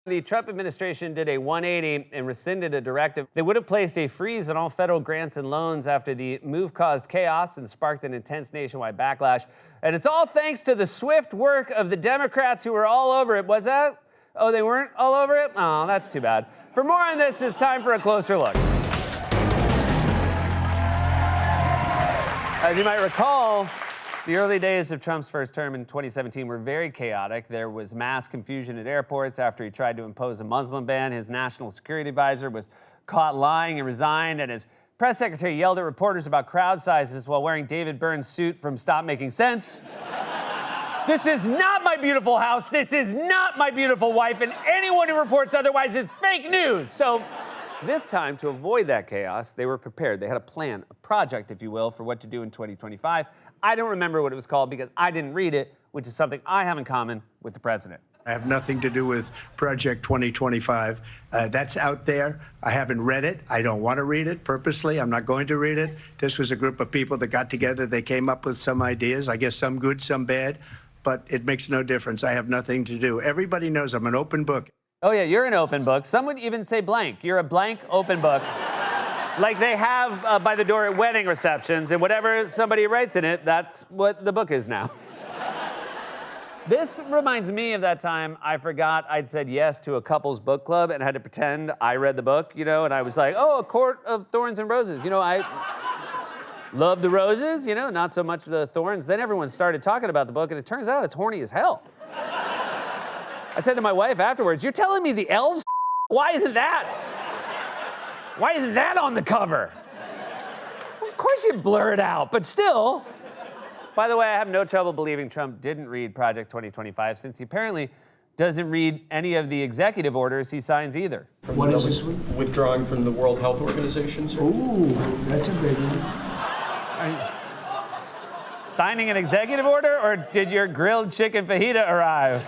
The Trump administration did a 180 and rescinded a directive that would have placed a freeze on all federal grants and loans after the move caused chaos and sparked an intense nationwide backlash. And it's all thanks to the swift work of the Democrats who were all over it. Was that? Oh, they weren't all over it? Oh, that's too bad. For more on this, it's time for a closer look. As you might recall, the early days of Trump's first term in 2017 were very chaotic. There was mass confusion at airports after he tried to impose a Muslim ban. His national security advisor was caught lying and resigned, and his press secretary yelled at reporters about crowd sizes while wearing David Byrne's suit from Stop Making Sense. This is not my beautiful house. This is not my beautiful wife, and anyone who reports otherwise is fake news. So this time, to avoid that chaos, they were prepared. They had a plan, a project, if you will, for what to do in 2025. I don't remember what it was called because I didn't read it, which is something I have in common with the president. I have nothing to do with Project 2025. That's out there. I haven't read it. I don't want to read it purposely. I'm not going to read it. This was a group of people that got together. They came up with some ideas, I guess some good, some bad, but it makes no difference. I have nothing to do. Everybody knows I'm an open book. Oh, yeah, you're an open book. Some would even say blank. You're a blank open book. Like they have by the door at wedding receptions, and whatever somebody writes in it, that's what the book is now. This reminds me of that time I forgot I'd said yes to a couple's book club and had to pretend I read the book, and I was like, oh, A Court of Thorns and Roses. I love the roses, not so much the thorns. Then everyone started talking about the book, and it turns out it's horny as hell. I said to my wife afterwards, you're telling me the elves? Why isn't that on the cover? Well, of course you blur it out, but still. By the way, I have no trouble believing Trump didn't read Project 2025 since he apparently doesn't read any of the executive orders he signs either. What is this one? Withdrawing from the World Health Organization, sir. Ooh, that's a big one. Signing an executive order, or did your grilled chicken fajita arrive?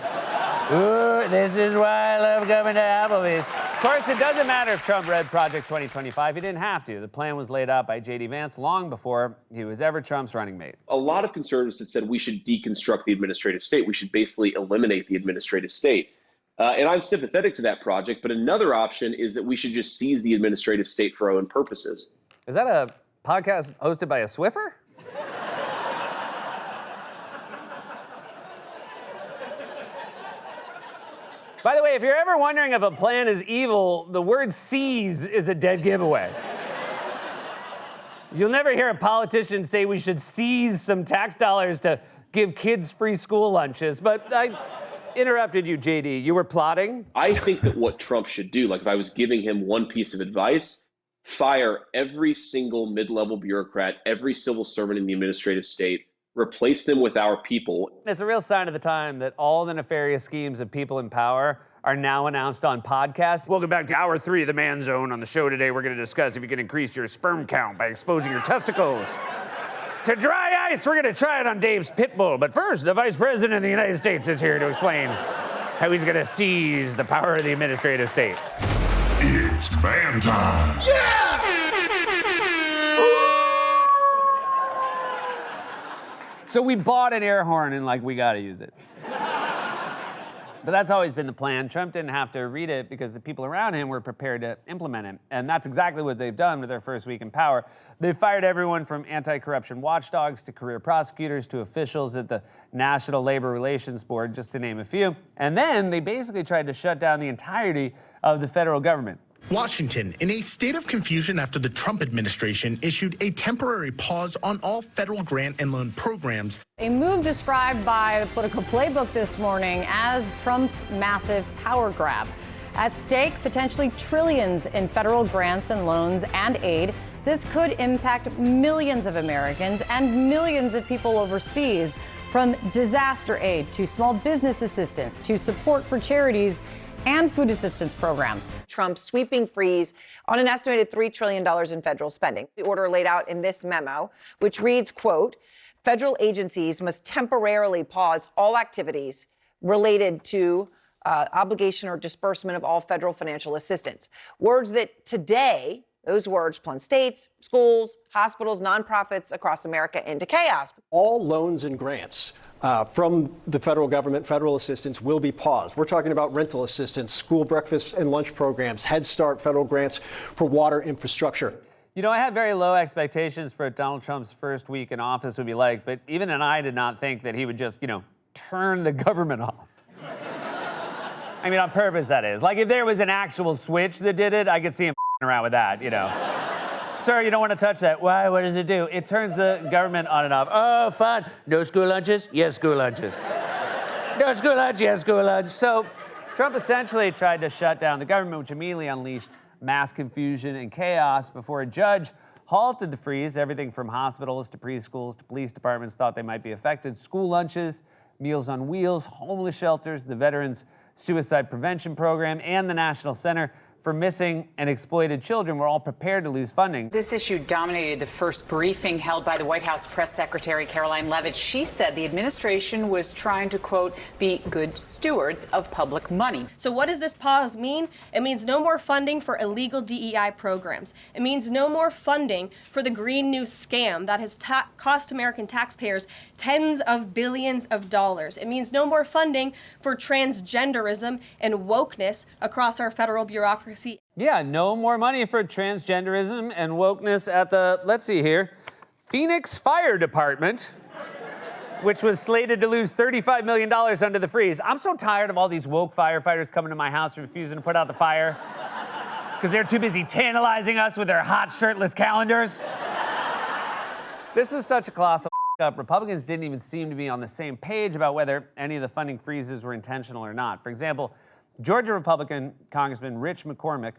Ooh, this is why I love coming to Applebee's. Of course, it doesn't matter if Trump read Project 2025. He didn't have to. The plan was laid out by J.D. Vance long before he was ever Trump's running mate. A lot of conservatives had said we should deconstruct the administrative state. We should basically eliminate the administrative state. And I'm sympathetic to that project, but another option is that we should just seize the administrative state for our own purposes. Is that a podcast hosted by a Swiffer? By the way, if you're ever wondering if a plan is evil, the word seize is a dead giveaway. You'll never hear a politician say we should seize some tax dollars to give kids free school lunches, but I interrupted you, JD. You were plotting? I think that what Trump should do, like if I was giving him one piece of advice, fire every single mid-level bureaucrat, every civil servant in the administrative state, replace them with our people. It's a real sign of the time that all the nefarious schemes of people in power are now announced on podcasts. Welcome back to Hour 3 of The Man Zone. On the show today, we're going to discuss if you can increase your sperm count by exposing your testicles to dry ice. We're going to try it on Dave's pit bull. But first, the Vice President of the United States is here to explain how he's going to seize the power of the administrative state. It's man time. Yeah! So we bought an air horn and we got to use it. But that's always been the plan. Trump didn't have to read it because the people around him were prepared to implement it. And that's exactly what they've done with their first week in power. They've fired everyone from anti-corruption watchdogs to career prosecutors to officials at the National Labor Relations Board, just to name a few. And then they basically tried to shut down the entirety of the federal government. Washington, in a state of confusion after the Trump administration issued a temporary pause on all federal grant and loan programs. A move described by the Political Playbook this morning as Trump's massive power grab. At stake, potentially trillions in federal grants and loans and aid. This could impact millions of Americans and millions of people overseas, from disaster aid to small business assistance to support for charities and food assistance programs. Trump's sweeping freeze on an estimated $3 trillion in federal spending. The order laid out in this memo, which reads, quote, federal agencies must temporarily pause all activities related to obligation or disbursement of all federal financial assistance. Words that today, those words plunge states, schools, hospitals, nonprofits across America into chaos. All loans and grants from the federal government, federal assistance will be paused. We're talking about rental assistance, school breakfast and lunch programs, Head Start, federal grants for water infrastructure. You know, I had very low expectations for what Donald Trump's first week in office would be like, but even I did not think that he would just, turn the government off. I mean, on purpose, that is. Like, if there was an actual switch that did it, I could see him around with that, Sir, you don't want to touch that. Why? What does it do? It turns the government on and off. Oh, fun. No school lunches? Yes, school lunches. No school lunch? Yes, school lunch. So Trump essentially tried to shut down the government, which immediately unleashed mass confusion and chaos before a judge halted the freeze. Everything from hospitals to preschools to police departments thought they might be affected. School lunches, Meals on Wheels, homeless shelters, the Veterans Suicide Prevention Program, and the National Center for Missing and Exploited Children were all prepared to lose funding. This issue dominated the first briefing held by the White House Press Secretary Caroline Leavitt. She said the administration was trying to, quote, be good stewards of public money. So what does this pause mean? It means no more funding for illegal DEI programs. It means no more funding for the Green New scam that has cost American taxpayers tens of billions of dollars. It means no more funding for transgenderism and wokeness across our federal bureaucracy. Yeah, no more money for transgenderism and wokeness at the, let's see here, Phoenix Fire Department, which was slated to lose $35 million under the freeze. I'm so tired of all these woke firefighters coming to my house refusing to put out the fire because they're too busy tantalizing us with their hot shirtless calendars. This is such a colossal up. Republicans didn't even seem to be on the same page about whether any of the funding freezes were intentional or not. For example, Georgia Republican Congressman Rich McCormick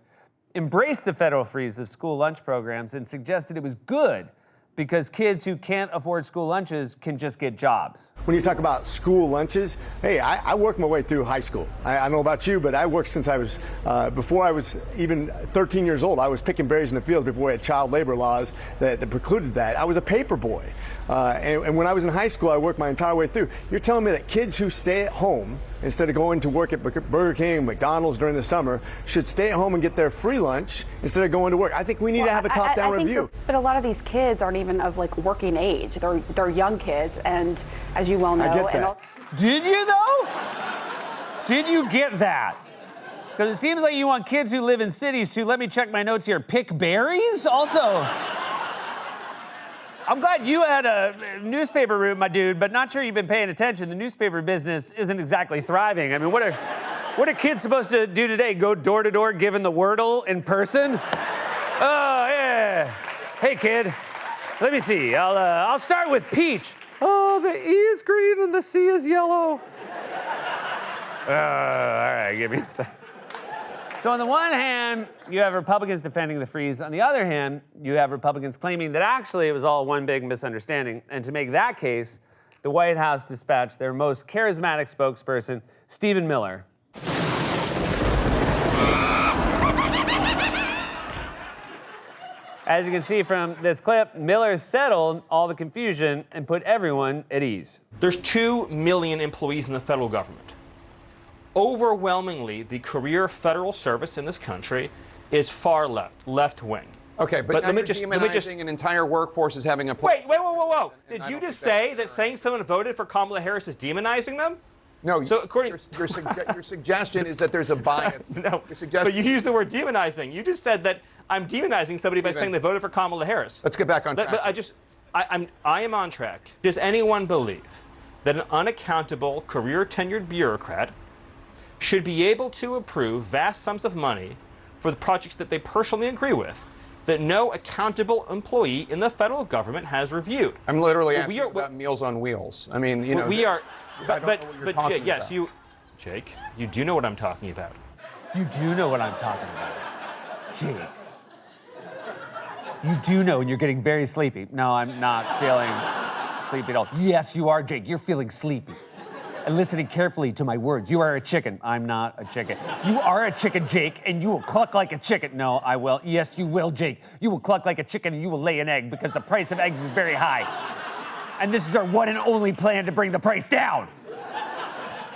embraced the federal freeze of school lunch programs and suggested it was good because kids who can't afford school lunches can just get jobs. When you talk about school lunches, hey, I worked my way through high school. I don't know about you, but I worked since I was, before I was even 13 years old. I was picking berries in the field before we had child labor laws that precluded that. I was a paper boy. And when I was in high school, I worked my entire way through. You're telling me that kids who stay at home instead of going to work at Burger King and McDonald's during the summer should stay at home and get their free lunch instead of going to work? I think we need to have a top-down review. But a lot of these kids aren't even of like working age. They're young kids, and as you well know. I get that. Did you though? Did you get that? Because it seems like you want kids who live in cities to, let me check my notes here, pick berries? Also, I'm glad you had a newspaper route, my dude, but not sure you've been paying attention. The newspaper business isn't exactly thriving. I mean, what are kids supposed to do today? Go door to door giving the Wordle in person? Oh, yeah. Hey, kid, let me see. I'll start with peach. Oh, the E is green and the C is yellow. All right, give me a second. So on the one hand, you have Republicans defending the freeze. On the other hand, you have Republicans claiming that actually it was all one big misunderstanding. And to make that case, the White House dispatched their most charismatic spokesperson, Stephen Miller. As you can see from this clip, Miller settled all the confusion and put everyone at ease. There's 2 million employees in the federal government. Overwhelmingly, the career federal service in this country is far left wing. Okay, but let me just an entire workforce is having a. Whoa! Did you just say that saying someone voted for Kamala Harris is demonizing them? No. So according your suggestion is that there's a bias. No. But you used the word demonizing. You just said that I'm demonizing somebody by saying they voted for Kamala Harris. Let's get back on track. But I am on track. Does anyone believe that an unaccountable career tenured bureaucrat should be able to approve vast sums of money for the projects that they personally agree with that no accountable employee in the federal government has reviewed? I'm literally asking about Meals on Wheels. I mean, you know. We are, but Jake, yes, Jake, you do know what I'm talking about. You do know what I'm talking about, Jake. You do know, and you're getting very sleepy. No, I'm not feeling sleepy at all. Yes, you are, Jake. You're feeling sleepy. And listening carefully to my words. You are a chicken. I'm not a chicken. You are a chicken, Jake, and you will cluck like a chicken. No, I will. Yes, you will, Jake. You will cluck like a chicken and you will lay an egg because the price of eggs is very high. And this is our one and only plan to bring the price down.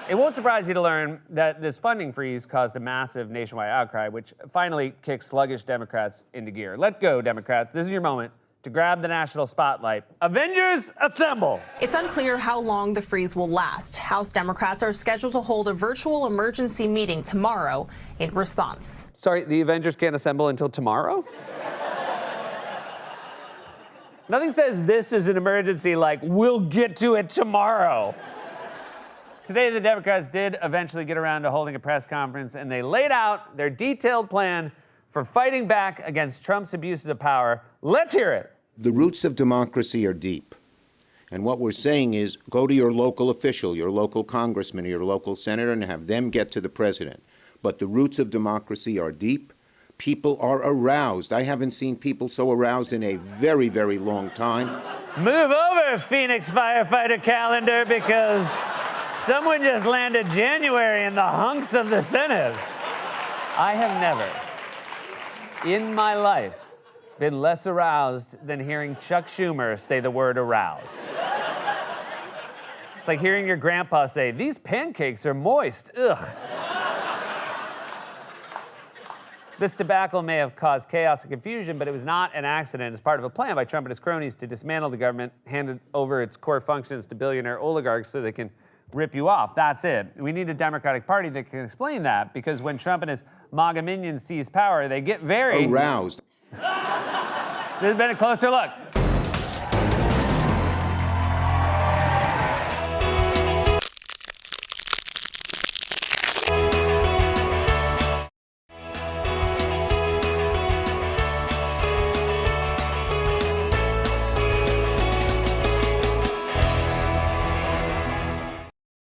It won't surprise you to learn that this funding freeze caused a massive nationwide outcry, which finally kicked sluggish Democrats into gear. Let go, Democrats. This is your moment to grab the national spotlight. Avengers, assemble! It's unclear how long the freeze will last. House Democrats are scheduled to hold a virtual emergency meeting tomorrow in response. Sorry, the Avengers can't assemble until tomorrow? Nothing says this is an emergency like we'll get to it tomorrow. Today, the Democrats did eventually get around to holding a press conference, and they laid out their detailed plan for fighting back against Trump's abuses of power. Let's hear it. The roots of democracy are deep. And what we're saying is go to your local official, your local congressman, or your local senator, and have them get to the president. But the roots of democracy are deep. People are aroused. I haven't seen people so aroused in a very, very long time. Move over, Phoenix firefighter calendar, because someone just landed January in the hunks of the Senate. I have never, in my life, been less aroused than hearing Chuck Schumer say the word aroused. It's like hearing your grandpa say, "These pancakes are moist, ugh." This debacle may have caused chaos and confusion, but it was not an accident. It's part of a plan by Trump and his cronies to dismantle the government, hand over its core functions to billionaire oligarchs so they can rip you off. That's it. We need a Democratic Party that can explain that, because when Trump and his MAGA minions seize power, they get very aroused. This has been a closer look.